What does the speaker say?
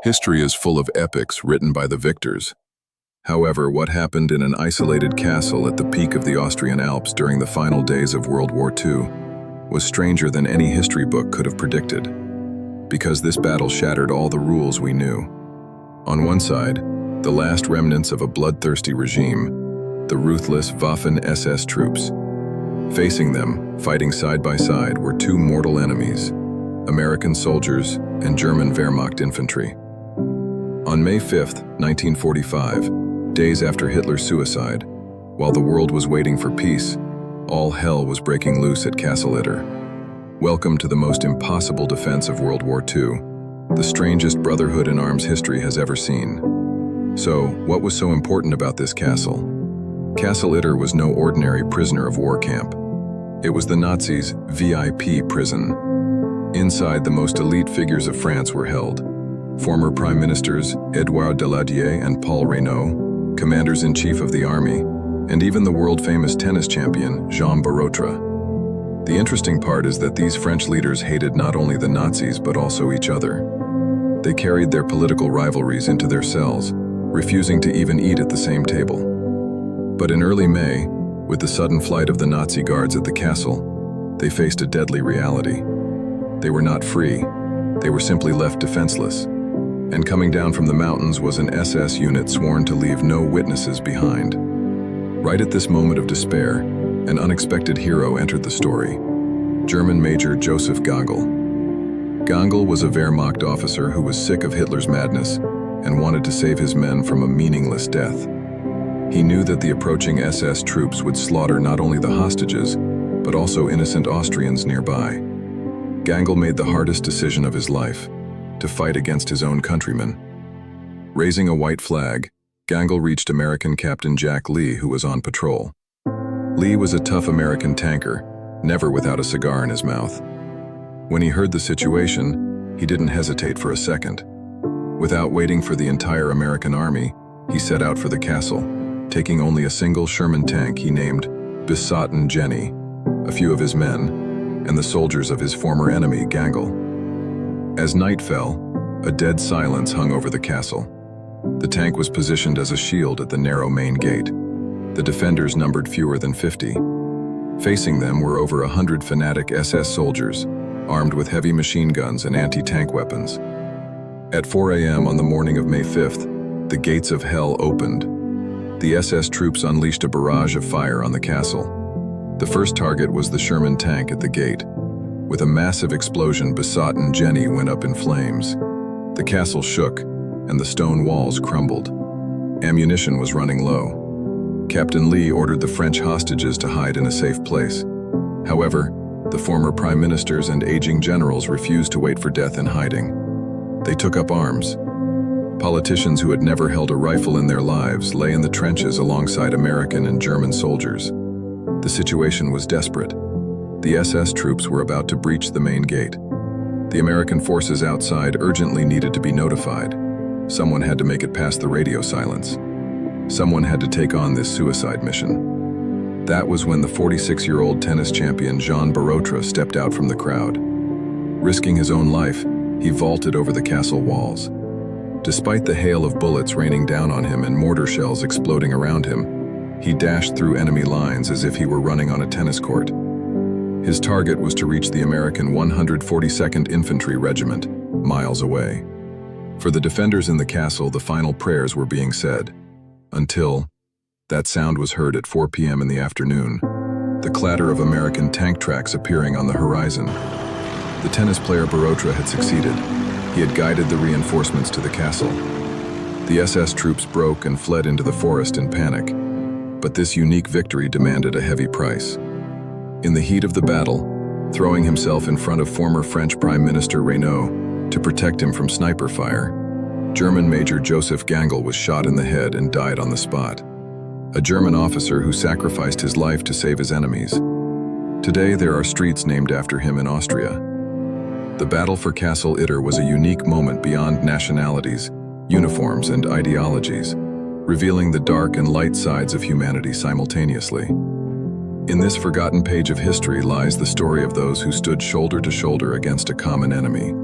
History is full of epics written by the victors. However, what happened in an isolated castle at the peak of the Austrian Alps during the final days of World War II was stranger than any history book could have predicted, because this battle shattered all the rules we knew. On one side, the last remnants of a bloodthirsty regime, the ruthless Waffen-SS troops. Facing them, fighting side by side, were two mortal enemies, American soldiers and German Wehrmacht infantry. On May 5, 1945, days after Hitler's suicide, while the world was waiting for peace, all hell was breaking loose at Castle Itter. Welcome to the most impossible defense of World War II, the strangest brotherhood in arms history has ever seen. So, what was so important about this castle? Castle Itter was no ordinary prisoner of war camp. It was the Nazis' VIP prison. Inside, the most elite figures of France were held. Former Prime Ministers Édouard Daladier and Paul Reynaud, Commanders-in-Chief of the Army, and even the world-famous tennis champion Jean Barotra. The interesting part is that these French leaders hated not only the Nazis but also each other. They carried their political rivalries into their cells, refusing to even eat at the same table. But in early May, with the sudden flight of the Nazi guards at the castle, they faced a deadly reality. They were not free, they were simply left defenseless. And coming down from the mountains was an SS unit sworn to leave no witnesses behind. Right at this moment of despair, an unexpected hero entered the story, German Major Joseph Gangl. Gangl was a Wehrmacht officer who was sick of Hitler's madness and wanted to save his men from a meaningless death. He knew that the approaching SS troops would slaughter not only the hostages, but also innocent Austrians nearby. Gangl made the hardest decision of his life, to fight against his own countrymen. Raising a white flag, Gangl reached American Captain Jack Lee, who was on patrol. Lee was a tough American tanker, never without a cigar in his mouth. When he heard the situation, he didn't hesitate for a second. Without waiting for the entire American army, he set out for the castle, taking only a single Sherman tank he named Besotten Jenny, a few of his men, and the soldiers of his former enemy, Gangl. As night fell, a dead silence hung over the castle. The tank was positioned as a shield at the narrow main gate. The defenders numbered fewer than 50. Facing them were over 100 fanatic SS soldiers, armed with heavy machine guns and anti-tank weapons. At 4 a.m. on the morning of May 5th, the gates of hell opened. The SS troops unleashed a barrage of fire on the castle. The first target was the Sherman tank at the gate. With a massive explosion, Besotten Jenny went up in flames. The castle shook, and the stone walls crumbled. Ammunition was running low. Captain Lee ordered the French hostages to hide in a safe place. However, the former prime ministers and aging generals refused to wait for death in hiding. They took up arms. Politicians who had never held a rifle in their lives lay in the trenches alongside American and German soldiers. The situation was desperate. The SS troops were about to breach the main gate. The American forces outside urgently needed to be notified. Someone had to make it past the radio silence. Someone had to take on this suicide mission. That was when the 46-year-old tennis champion Jean Barotra stepped out from the crowd. Risking his own life, he vaulted over the castle walls. Despite the hail of bullets raining down on him and mortar shells exploding around him, he dashed through enemy lines as if he were running on a tennis court. His target was to reach the American 142nd Infantry Regiment, miles away. For the defenders in the castle, the final prayers were being said, until that sound was heard at 4 p.m. in the afternoon, the clatter of American tank tracks appearing on the horizon. The tennis player Barotra had succeeded. He had guided the reinforcements to the castle. The SS troops broke and fled into the forest in panic, but this unique victory demanded a heavy price. In the heat of the battle, throwing himself in front of former French Prime Minister Reynaud to protect him from sniper fire, German Major Joseph Gangl was shot in the head and died on the spot. A German officer who sacrificed his life to save his enemies. Today there are streets named after him in Austria. The battle for Castle Itter was a unique moment beyond nationalities, uniforms, and ideologies, revealing the dark and light sides of humanity simultaneously. In this forgotten page of history lies the story of those who stood shoulder to shoulder against a common enemy.